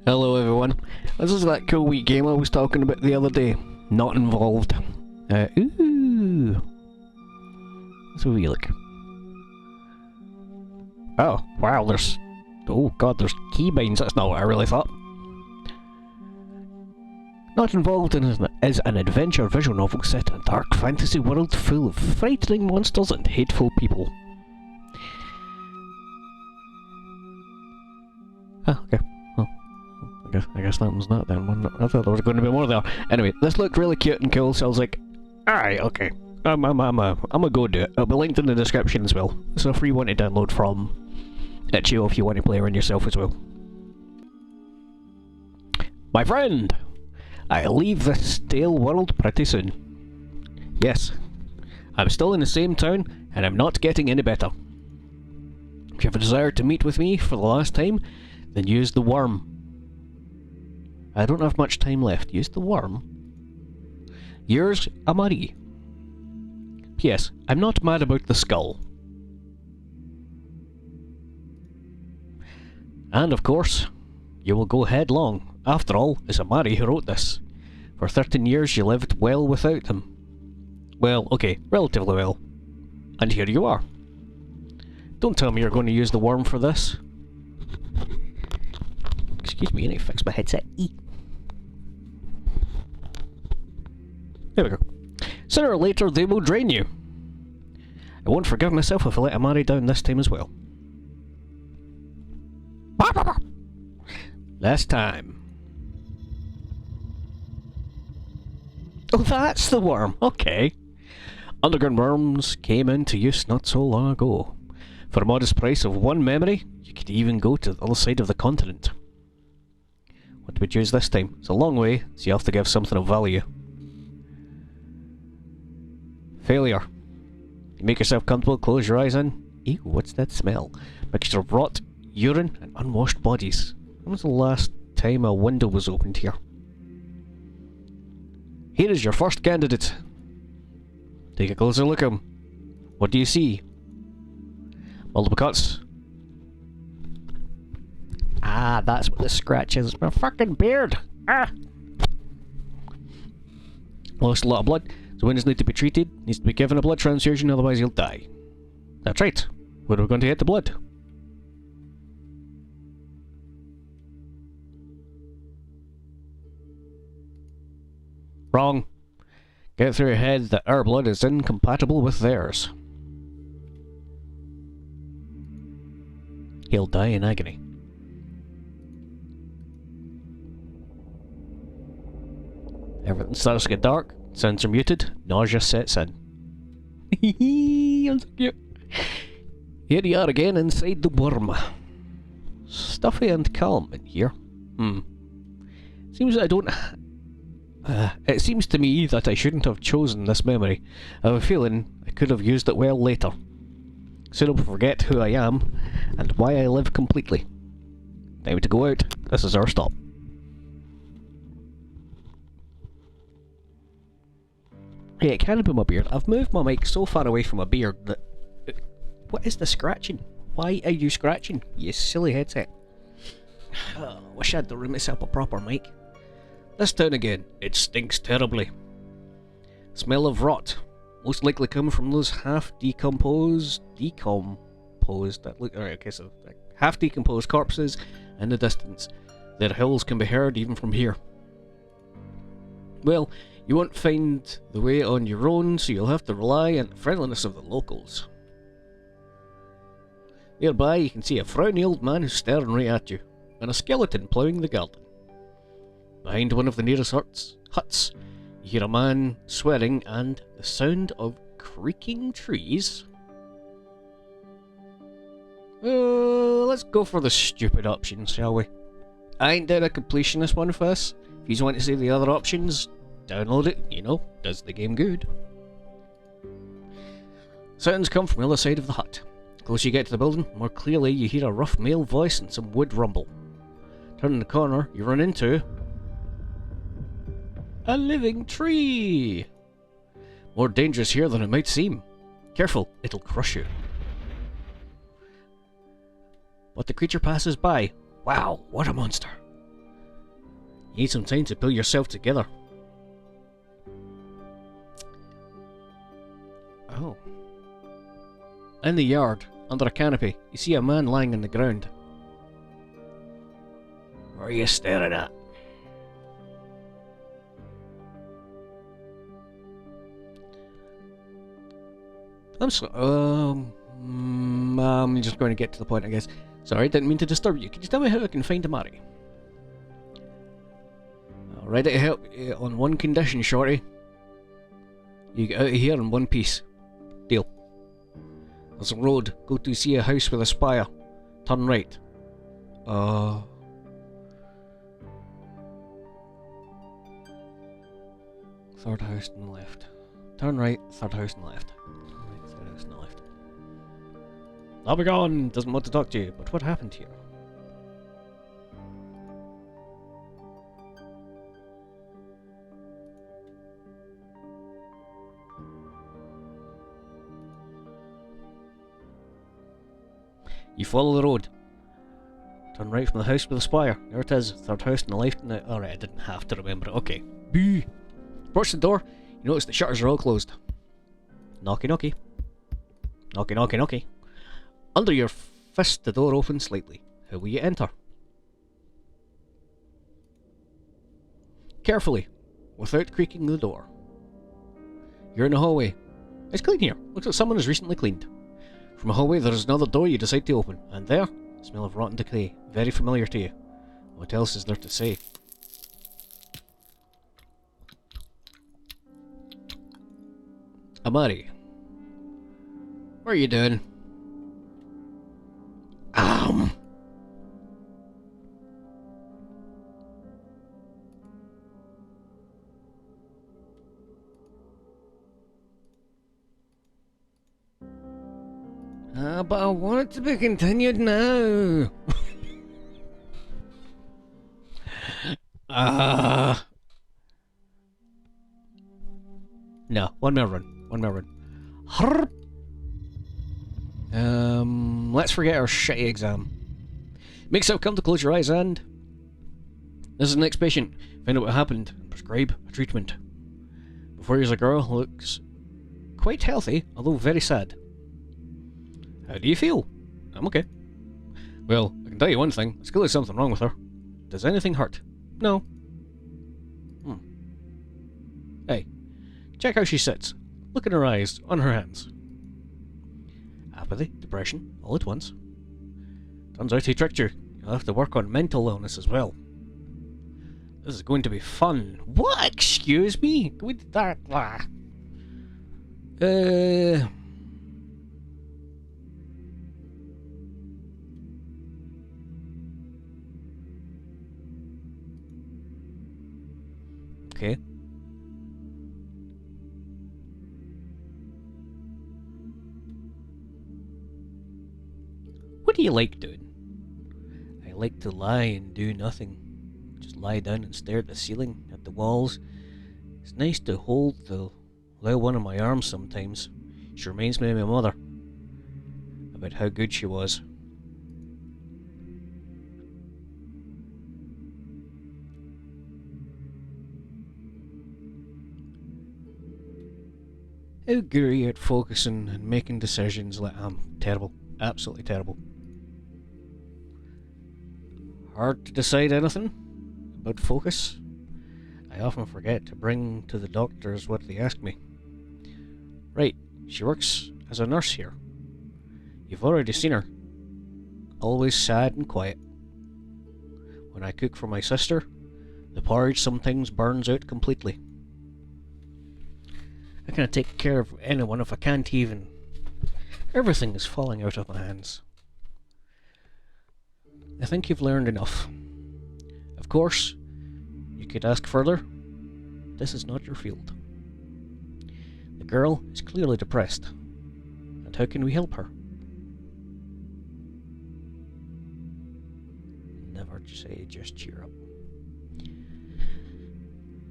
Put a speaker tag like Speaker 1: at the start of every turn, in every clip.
Speaker 1: Hello everyone, this is that cool wee game I was talking about the other day. Not involved. Ooh. Let's have a wee look. Oh, wow, there's... Oh god, there's keybinds, that's not what I really thought. Not Involved is an adventure visual novel set in a dark fantasy world full of frightening monsters and hateful people. Ah, okay. I guess that was not then. I thought there was going to be more there. Anyway, this looked really cute and cool, so I was like, alright, okay. I'm a go do it. It'll be linked in the description as well. It's a free one to download from itch.io if you want to play around yourself as well. My friend! I leave this stale world pretty soon. Yes, I'm still in the same town, and I'm not getting any better. If you have a desire to meet with me for the last time, then use the worm. I don't have much time left. Use the worm. Yours, Amari. P.S. I'm not mad about the skull. And of course, you will go headlong. After all, it's Amari who wrote this. For 13 years you lived well without him. Well, okay, relatively well. And here you are. Don't tell me you're going to use the worm for this. Excuse me, I need to fix my headset. There we go. Sooner or later, they will drain you. I won't forgive myself if I let Amari down this time as well. Last time. Oh, that's the worm. Okay. Underground worms came into use not so long ago. For a modest price of one memory, you could even go to the other side of the continent. What do we choose this time? It's a long way, so you have to give something of value. Failure. You make yourself comfortable, close your eyes in. Ew, what's that smell? Mixture of rot, urine, and unwashed bodies. When was the last time a window was opened here? Here is your first candidate. Take a closer look at him. What do you see? Multiple cuts. Ah, that's what the scratch is. My fucking beard! Ah! Lost a lot of blood. So wounds need to be treated, needs to be given a blood transfusion, otherwise he'll die. That's right. Where are we going to get the blood? Wrong. Get through your head that our blood is incompatible with theirs. He'll die in agony. Everything starts to get dark. Sounds are muted, nausea sets in. I'm so cute. Here you are again inside the worm. Stuffy and calm in here. Seems that I don't... it seems to me that I shouldn't have chosen this memory. I have a feeling I could have used it well later. Soon I'll forget who I am and why I live completely. Time to go out. This is our stop. Hey, it can't be my beard. I've moved my mic so far away from my beard that... What is the scratching? Why are you scratching, you silly headset? Oh, wish I had to room myself a proper mic. This town again. It stinks terribly. Smell of rot. Most likely coming from those half-decomposed... that look... Alright, okay, so... half-decomposed corpses in the distance. Their howls can be heard even from here. Well... You won't find the way on your own, so you'll have to rely on the friendliness of the locals. Nearby, you can see a frowny old man who's staring right at you, and a skeleton ploughing the garden. Behind one of the nearest huts, you hear a man swearing and the sound of creaking trees. Let's go for the stupid options, shall we? I ain't doing a completionist one for this. If you want to see the other options, download it, you know, does the game good. Sounds come from the other side of the hut. The closer you get to the building, more clearly you hear a rough male voice and some wood rumble. Turning the corner, you run into... a living tree! More dangerous here than it might seem. Careful, it'll crush you. But the creature passes by. Wow, what a monster. You need some time to pull yourself together. Oh. In the yard, under a canopy, you see a man lying on the ground. What are you staring at? I'm just going to get to the point, I guess. Sorry, didn't mean to disturb you. Could you tell me how I can find a Mary? I'll ready to help you on one condition, shorty. You get out of here in one piece. Deal. There's a road. Go to see a house with a spire. Turn right. Third house on the left. Turn right, third house on the left. Turn right, third house on the left. I'll be gone! Doesn't want to talk to you, but what happened here? You follow the road. Turn right from the house with the spire. There it is. Third house on the left. Alright, I didn't have to remember it. Okay. Boo! Approach the door. You notice the shutters are all closed. Knocky knocky. Knocky knocky knocky. Under your fist, the door opens slightly. How will you enter? Carefully, without creaking the door. You're in a hallway. It's clean here. Looks like someone has recently cleaned. From a hallway, there is another door you decide to open. And there, the smell of rotten decay. Very familiar to you. What else is there to say? Amari. What are you doing? But I want it to be continued now. No, one more run. One more run. Let's forget our shitty exam. Make yourself come to close your eyes and... This is the next patient. Find out what happened and prescribe a treatment. Before here's a girl who looks quite healthy, although very sad. How do you feel? I'm okay. Well, I can tell you one thing. There's clearly something wrong with her. Does anything hurt? No. Hey, check how she sits. Look in her eyes, on her hands. Apathy, depression, all at once. Turns out he tricked you. You'll have to work on mental illness as well. This is going to be fun. What? Excuse me? We did that. Okay. What do you like doing? I like to lie and do nothing. Just lie down and stare at the ceiling, at the walls. It's nice to allow one of my arms sometimes. She reminds me of my mother. About how good she was. How good are you at focusing and making decisions? Like, I'm terrible. Absolutely terrible. Hard to decide anything about focus. I often forget to bring to the doctors what they ask me. Right, she works as a nurse here. You've already seen her. Always sad and quiet. When I cook for my sister, the porridge sometimes burns out completely. I can't take care of anyone if I can't even... Everything is falling out of my hands. I think you've learned enough. Of course, you could ask further. This is not your field. The girl is clearly depressed. And how can we help her? Never say just cheer up.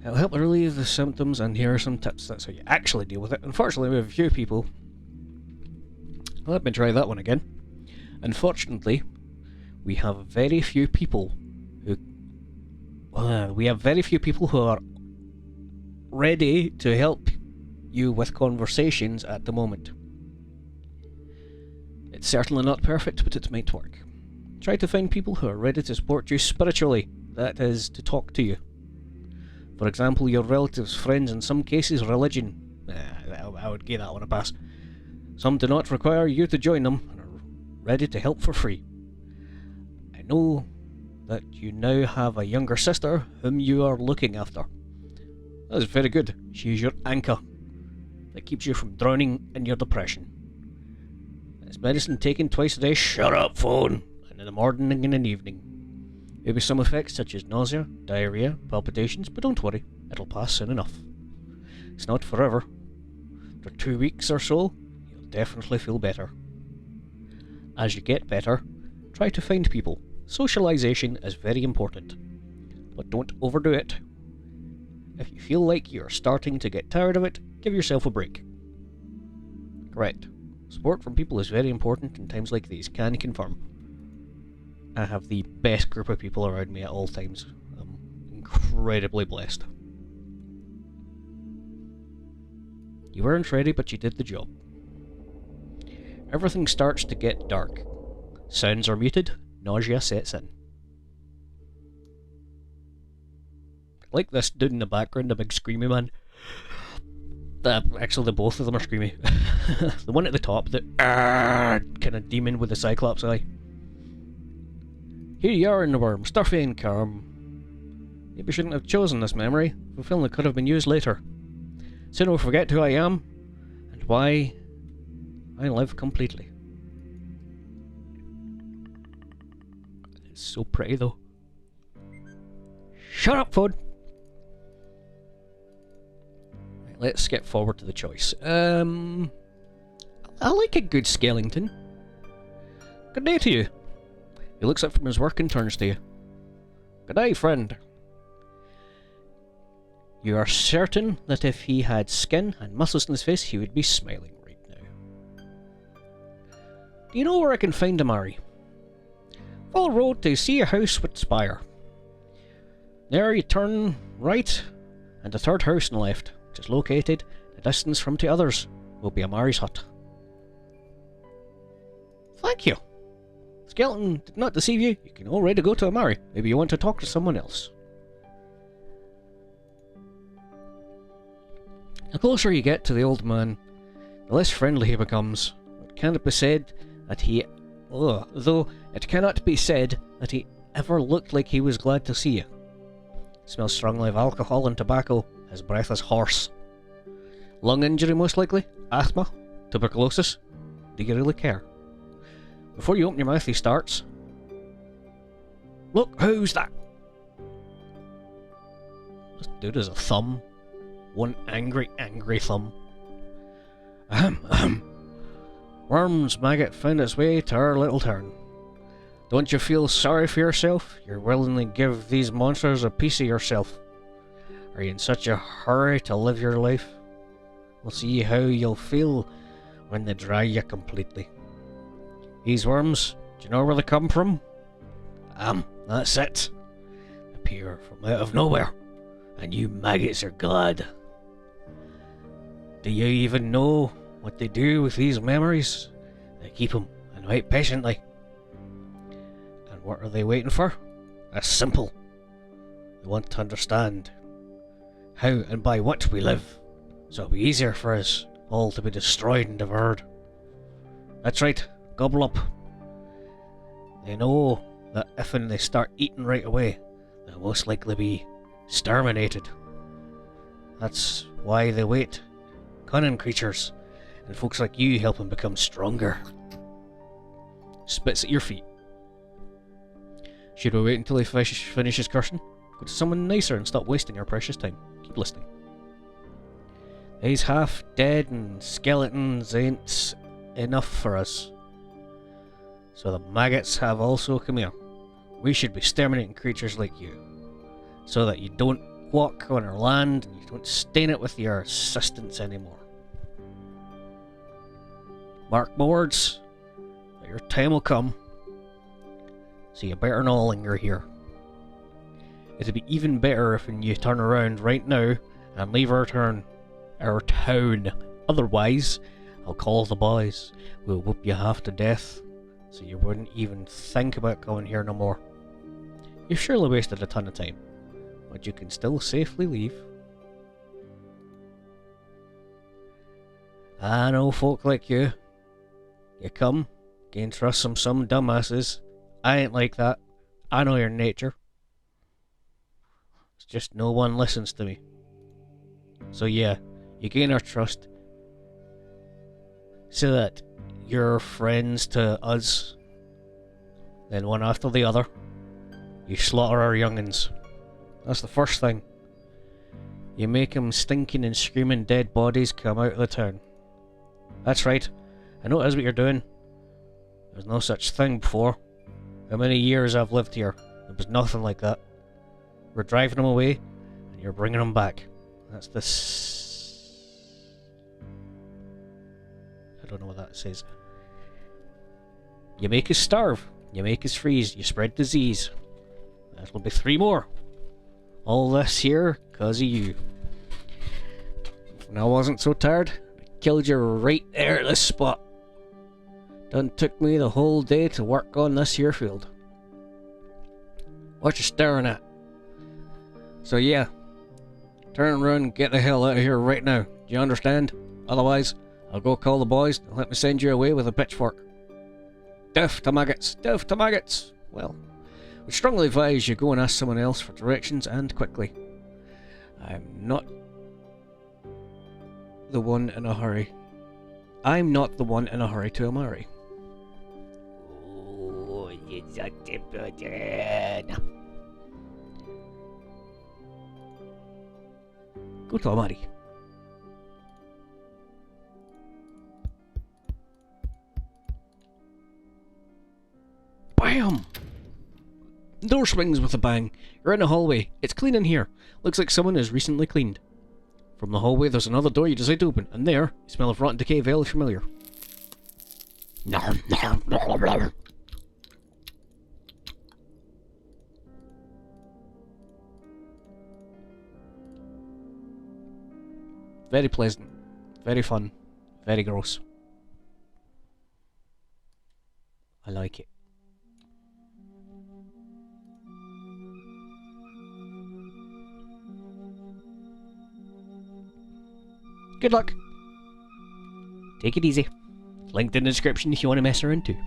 Speaker 1: It'll help relieve the symptoms, and here are some tips. That's how you actually deal with it. Unfortunately, we have a few people. Let me try that one again. Unfortunately, we have very few people who... we have very few people who are ready to help you with conversations at the moment. It's certainly not perfect, but it might work. Try to find people who are ready to support you spiritually, that is, to talk to you. For example, your relatives, friends, in some cases religion. I would give that one a pass. Some do not require you to join them and are ready to help for free. I know that you now have a younger sister whom you are looking after. That is very good. She is your anchor that keeps you from drowning in your depression. It's medicine taken twice a day. Shut up, phone! And in the morning and in the evening. Maybe some effects such as nausea, diarrhea, palpitations, but don't worry, it'll pass soon enough. It's not forever. After 2 weeks or so, you'll definitely feel better. As you get better, try to find people. Socialization is very important, but don't overdo it. If you feel like you're starting to get tired of it, give yourself a break. Correct. Support from people is very important in times like these, can confirm. I have the best group of people around me at all times. I'm incredibly blessed. You weren't ready, but you did the job. Everything starts to get dark. Sounds are muted, nausea sets in. I like this dude in the background, the big screamy man. Actually, the both of them are screamy. The one at the top, the kind of demon with the cyclops eye. Here you are in the worm, stuffy and calm. Maybe shouldn't have chosen this memory. Fulfillment could have been used later. Soon I'll forget who I am and why I live completely. It's so pretty though. Shut up, phone! Right, let's skip forward to the choice. I like a good skeleton. Good day to you. He looks up from his work and turns to you. Good day, friend. You are certain that if he had skin and muscles in his face, he would be smiling right now. Do you know where I can find a Mari? Follow the road to see a house with spire. There you turn right, and the third house on the left, which is located a distance from the others, will be a Mari's hut. Thank you. Skeleton did not deceive you. You can already go to a Mari. Maybe you want to talk to someone else. The closer you get to the old man, the less friendly he becomes. It cannot be said that he... though it cannot be said that he ever looked like he was glad to see you. He smells strongly of alcohol and tobacco. His breath is hoarse. Lung injury most likely? Asthma? Tuberculosis? Do you really care? Before you open your mouth, he starts. Look, who's that? This dude has a thumb. One angry, angry thumb. Worm's maggot found its way to our little town. Don't you feel sorry for yourself? You're willing to give these monsters a piece of yourself. Are you in such a hurry to live your life? We'll see how you'll feel when they dry you completely. These worms, do you know where they come from? That's it. They appear from out of nowhere, and you maggots are glad. Do you even know what they do with these memories? They keep them and wait patiently. And what are they waiting for? It's simple. They want to understand how and by what we live, so it'll be easier for us all to be destroyed and devoured. That's right, gobble up. They know that if they start eating right away, they'll most likely be exterminated. That's why they wait. Cunning creatures, and folks like you help them become stronger. Spits at your feet. Should we wait until he finishes cursing? Go to someone nicer and stop wasting our precious time. Keep listening. He's half dead and skeletons ain't enough for us. So the maggots have also come here. We should be exterminating creatures like you, so that you don't walk on our land and you don't stain it with your assistance anymore. Mark my words, that your time will come, so you better not linger here. it'd be even better if you turn around right now and leave our town. Otherwise, I'll call the boys. We'll whoop you half to death, so you wouldn't even think about coming here no more. You've surely wasted a ton of time, but you can still safely leave. I know folk like you. You come, gain trust from some dumbasses. I ain't like that. I know your nature. It's just no one listens to me. So yeah, you gain our trust so that you're friends to us. Then one after the other, you slaughter our young'uns. That's the first thing. You make them stinking and screaming dead bodies come out of the town. That's right. I know it is what you're doing. There's no such thing before. How many years I've lived here, there was nothing like that. We're driving them away, and you're bringing them back. That's the I don't know what that says. You make us starve. You make us freeze. You spread disease. That'll be 3 more. All this here, 'cause of you. When I wasn't so tired, I killed you right there at this spot. Done took me the whole day to work on this here field. What you staring at? So yeah, turn around and get the hell out of here right now. Do you understand? Otherwise, I'll go call the boys and let me send you away with a pitchfork. Death to maggots! Death to maggots! Well, we strongly advise you go and ask someone else for directions, and quickly. I'm not the one in a hurry. I'm not the one in a hurry to marry. Oh, it's a Tibetan. Go to Amari. Bam! The door swings with a bang. You're in a hallway. It's clean in here. Looks like someone has recently cleaned. From the hallway, there's another door you decide to open, and there, you smell of rotten decay very familiar. Very pleasant, very fun, very gross. I like it. Good luck. Take it easy. Linked in the description if you want to mess around too.